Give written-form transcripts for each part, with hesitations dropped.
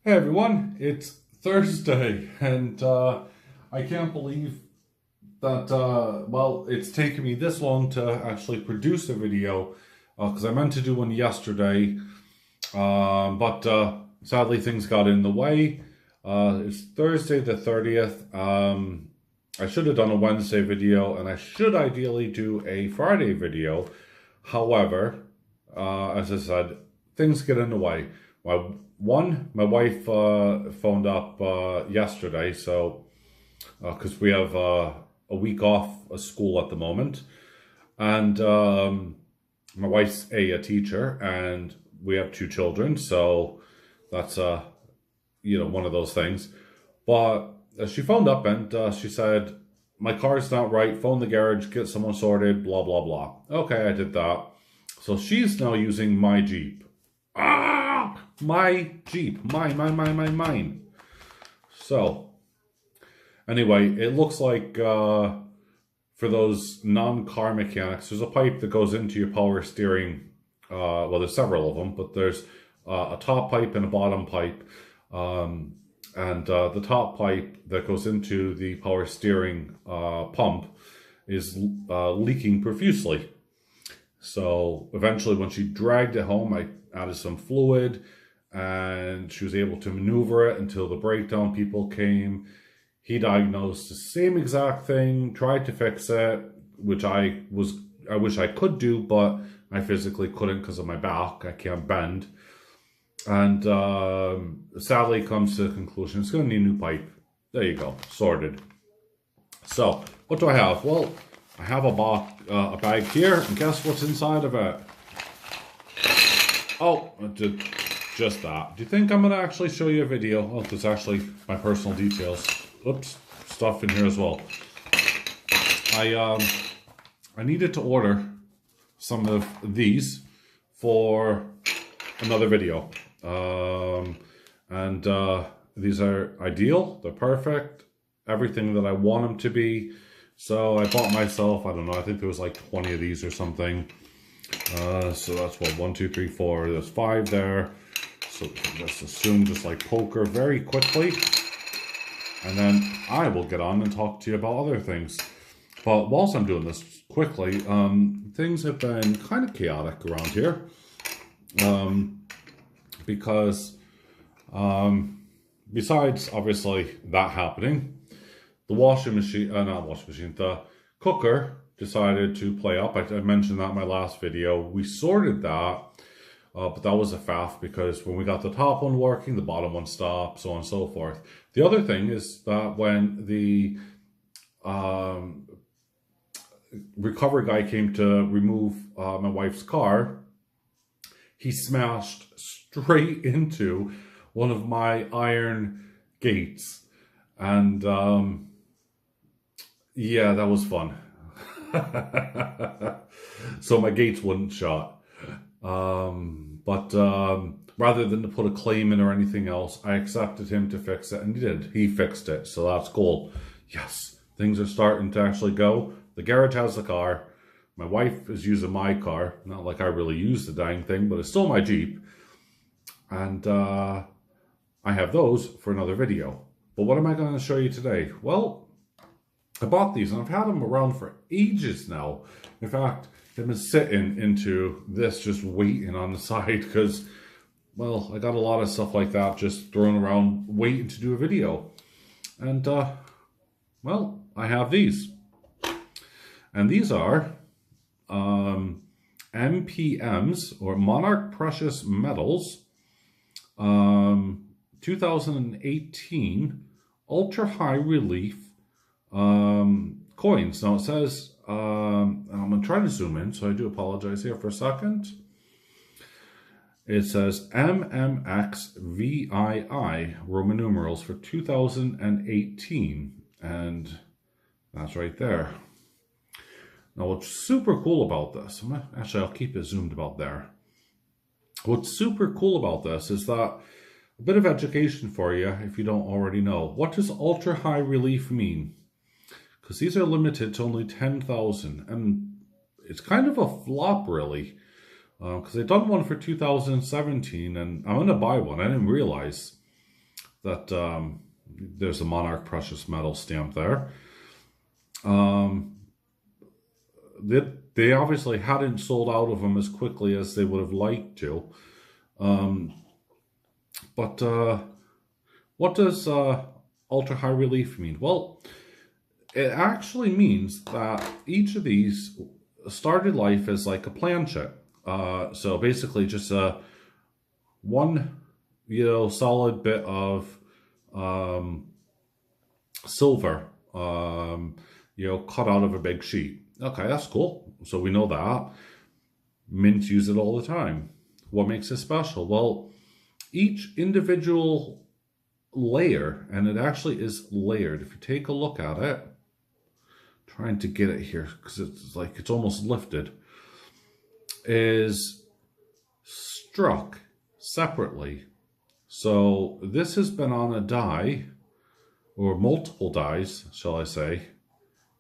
Hey everyone, it's Thursday, and I can't believe that, well, it's taken me this long to actually produce a video, because I meant to do one yesterday, but sadly things got in the way. It's Thursday the 30th. I should have done a Wednesday video, and I should ideally do a Friday video. However, as I said, things get in the way. My wife phoned up yesterday, so because we have a week off of school at the moment, and my wife's a teacher, and we have two children, so that's one of those things. But she phoned up and she said, "My car's not right. Phone the garage, get someone sorted. Blah blah blah." Okay, I did that. So she's now using my Jeep. My Jeep. Mine. So, anyway, it looks like for those non-car mechanics, there's a pipe that goes into your power steering. Well, there's several of them, but there's a top pipe and a bottom pipe. And the top pipe that goes into the power steering pump is leaking profusely. So, eventually, when she dragged it home, I added some fluid, and she was able to maneuver it until the breakdown people came. He diagnosed the same exact thing, tried to fix it, which I wish I could do, but I physically couldn't because of my back. I can't bend. And sadly comes to the conclusion it's going to need a new pipe. There you go, sorted. So, what do I have? Well, I have a bag here, and guess what's inside of it? Oh, just that. Do you think I'm going to actually show you a video? Oh, there's actually my personal details. Oops, stuff in here as well. I needed to order some of these for another video. These are ideal. They're perfect. Everything that I want them to be. So I bought myself, I don't know, I think there was like 20 of these or something. So that's what, 1, 2, 3, 4. There's 5 there. So let's assume just like poker very quickly. And then I will get on and talk to you about other things. But whilst I'm doing this quickly, things have been kind of chaotic around here. Because besides obviously that happening, the the cooker decided to play up. I mentioned that in my last video. We sorted that, but that was a faff because when we got the top one working, the bottom one stopped, so on and so forth. The other thing is that when the recovery guy came to remove my wife's car, he smashed straight into one of my iron gates. And yeah, that was fun. So my gates wouldn't shut. But rather than to put a claim in or anything else, I accepted him to fix it, and he did. He fixed it, so that's cool. Yes, things are starting to actually go. The garage has the car. My wife is using my car. Not like I really use the dang thing, but it's still my Jeep. And I have those for another video. But what am I going to show you today? Well, I bought these, and I've had them around for ages now. In fact, they've been sitting into this, just waiting on the side, because, well, I got a lot of stuff like that just thrown around, waiting to do a video. And, well, I have these. And these are MPMs, or Monarch Precious Metals, 2018 Ultra High Relief coins. Now it says, I'm going to try to zoom in, so I do apologize here for a second. It says MMXVII, Roman numerals, for 2018. And that's right there. Now what's super cool about this, actually I'll keep it zoomed about there. What's super cool about this is that, a bit of education for you if you don't already know. What does ultra high relief mean? Because these are limited to only 10,000, and it's kind of a flop really. Because they've done one for 2017, and I'm going to buy one. I didn't realize. that there's a Monarch Precious Metal stamp there. Um, they obviously hadn't sold out of them as quickly as they would have liked to. But what does ultra high relief mean? Well, it actually means that each of these started life as like a planchet. So basically just one, solid bit of silver, cut out of a big sheet. Okay, that's cool. So we know that. Mints use it all the time. What makes it special? Well, each individual layer, and it actually is layered. If you take a look at it, trying to get it here because it's almost lifted, is struck separately. So this has been on a die, or multiple dies, shall I say,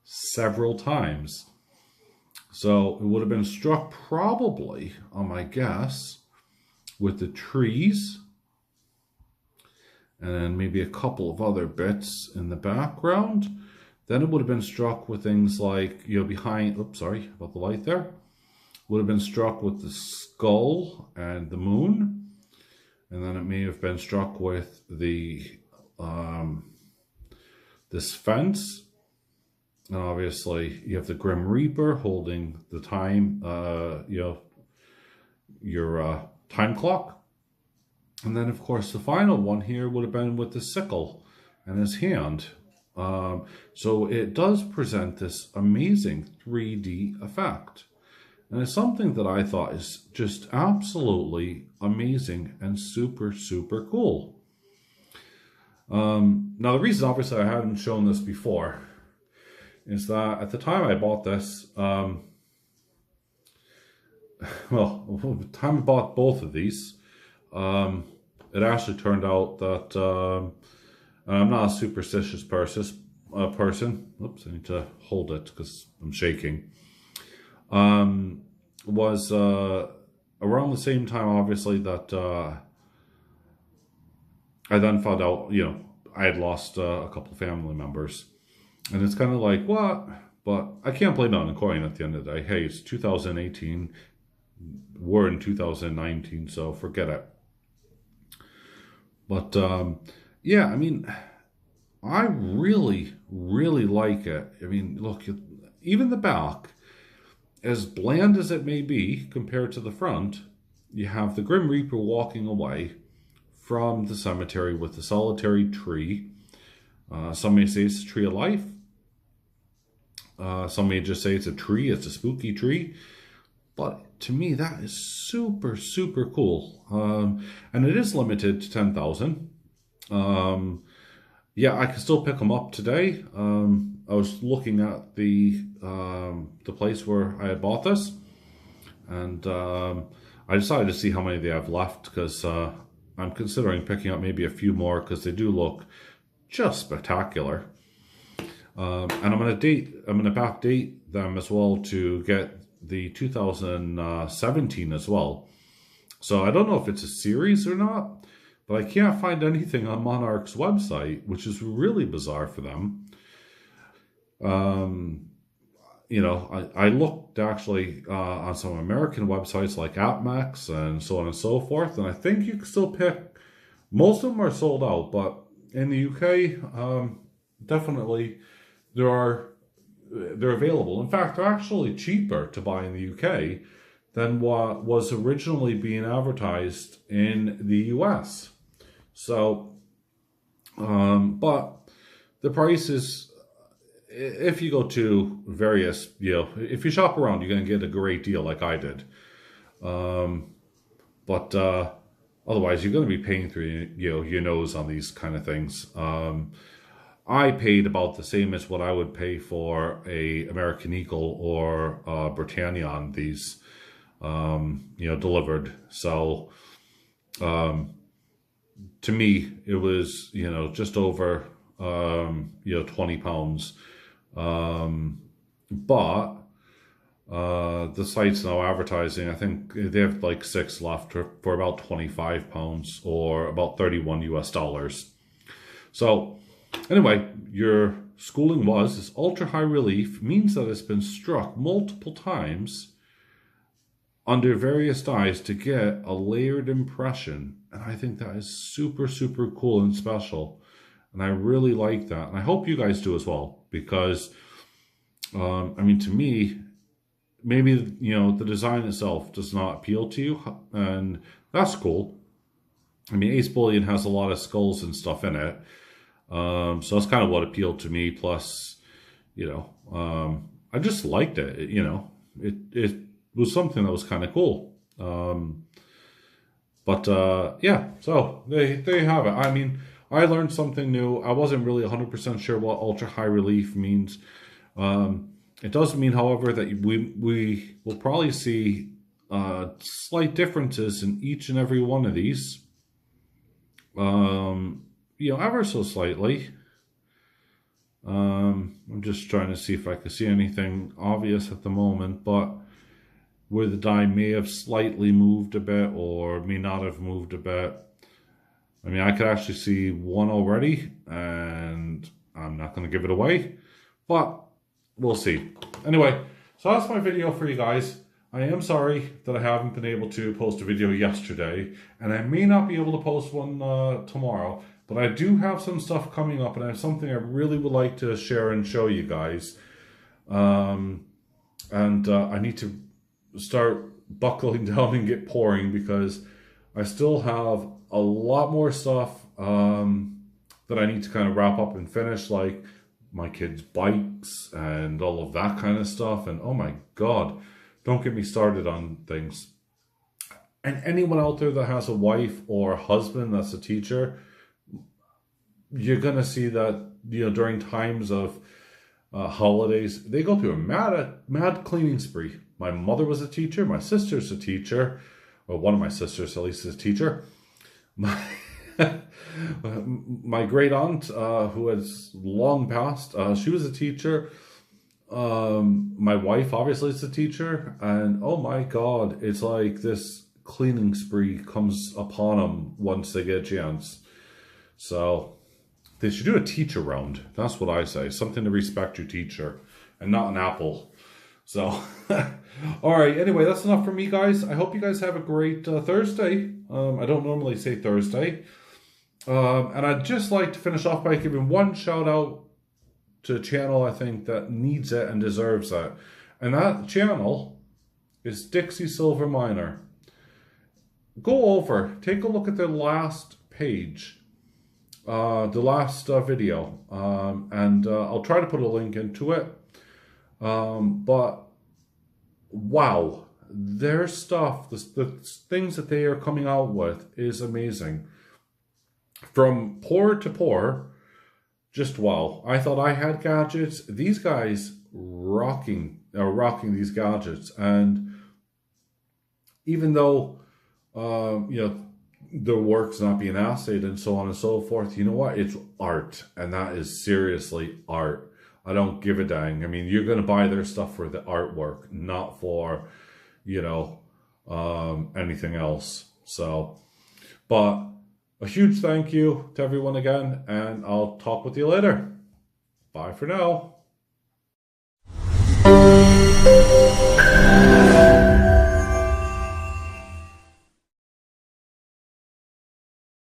several times. So it would have been struck probably, on my guess, with the trees, and then maybe a couple of other bits in the background. Then it would have been struck with things like, behind, oops, sorry about the light there. Would have been struck with the skull and the moon. And then it may have been struck with the, this fence. And obviously you have the Grim Reaper holding the time, your time clock. And then of course the final one here would have been with the sickle and his hand. So it does present this amazing 3D effect. And it's something that I thought is just absolutely amazing and super, super cool. Now the reason obviously I hadn't shown this before is that at the time I bought this, well, the time I bought both of these, it actually turned out that I'm not a superstitious person. Oops, I need to hold it because I'm shaking. Was around the same time, obviously, that I then found out, I had lost a couple of family members. And it's kind of like, what? But I can't blame it on the coin at the end of the day. Hey, it's 2018. We're in 2019, so forget it. But, yeah, I mean, I really, really like it. I mean, look, even the back, as bland as it may be compared to the front, you have the Grim Reaper walking away from the cemetery with the solitary tree. Some may say it's a tree of life. Some may just say it's a tree, it's a spooky tree. But to me, that is super, super cool. And it is limited to 10,000. Yeah, I can still pick them up today. I was looking at the place where I had bought this. And I decided to see how many they have left because I'm considering picking up maybe a few more because they do look just spectacular. And I'm going to backdate them as well to get the 2017 as well. So I don't know if it's a series or not, but I can't find anything on Monarch's website, which is really bizarre for them. I looked actually on some American websites like AppMax and so on and so forth, and I think you can still pick. Most of them are sold out, but in the UK, definitely they're available. In fact, they're actually cheaper to buy in the UK than what was originally being advertised in the US. So, but the price is, if you go to various, if you shop around, you're going to get a great deal like I did. But otherwise, you're going to be paying through your nose on these kind of things. I paid about the same as what I would pay for a American Eagle or Britannia on these, delivered. So, to me, it was, just over, 20 pounds. But the site's now advertising, I think they have like 6 left for about 25 pounds or about $31 US. So anyway, your schooling this ultra high relief means that it's been struck multiple times under various dyes to get a layered impression. And I think that is super, super cool and special. And I really like that. And I hope you guys do as well, because, I mean, to me, maybe, the design itself does not appeal to you, and that's cool. I mean, Ace Bullion has a lot of skulls and stuff in it. So that's kind of what appealed to me. Plus, I just liked it. It was something that was kind of cool. Yeah, so there you have it. I mean, I learned something new. I wasn't really 100% sure what ultra high relief means. It does mean, however, that we will probably see slight differences in each and every one of these. Ever so slightly. I'm just trying to see if I can see anything obvious at the moment, but where the die may have slightly moved a bit or may not have moved a bit. I mean, I could actually see one already, and I'm not going to give it away, but we'll see. Anyway, so that's my video for you guys. I am sorry that I haven't been able to post a video yesterday, and I may not be able to post one tomorrow, but I do have some stuff coming up, and I have something I really would like to share and show you guys. I need to start buckling down and get pouring, because I still have a lot more stuff that I need to kind of wrap up and finish, like my kids' bikes and all of that kind of stuff. And oh my God, don't get me started on things. And anyone out there that has a wife or a husband that's a teacher, you're going to see that, during times of holidays, they go through a mad cleaning spree. My mother was a teacher. My sister's a teacher. Well, one of my sisters, at least, is a teacher. My great aunt, who has long passed, she was a teacher. My wife, obviously, is a teacher. And oh my God, it's like this cleaning spree comes upon them once they get a chance. So they should do a teacher round. That's what I say. Something to respect your teacher, and not an apple. So, all right. Anyway, that's enough for me, guys. I hope you guys have a great Thursday. I don't normally say Thursday. And I'd just like to finish off by giving one shout out to a channel I think that needs it and deserves it. And that channel is Dixie Silver Miner. Go over, take a look at their last page, the last video, and I'll try to put a link into it. But wow, their stuff, the things that they are coming out with is amazing. From pour to pour, just wow. I thought I had gadgets. These guys rocking these gadgets. And even though, their work's not being assayed and so on and so forth, you know what? It's art. And that is seriously art. I don't give a dang. I mean, you're going to buy their stuff for the artwork, not for, anything else. So, but a huge thank you to everyone again, and I'll talk with you later. Bye for now.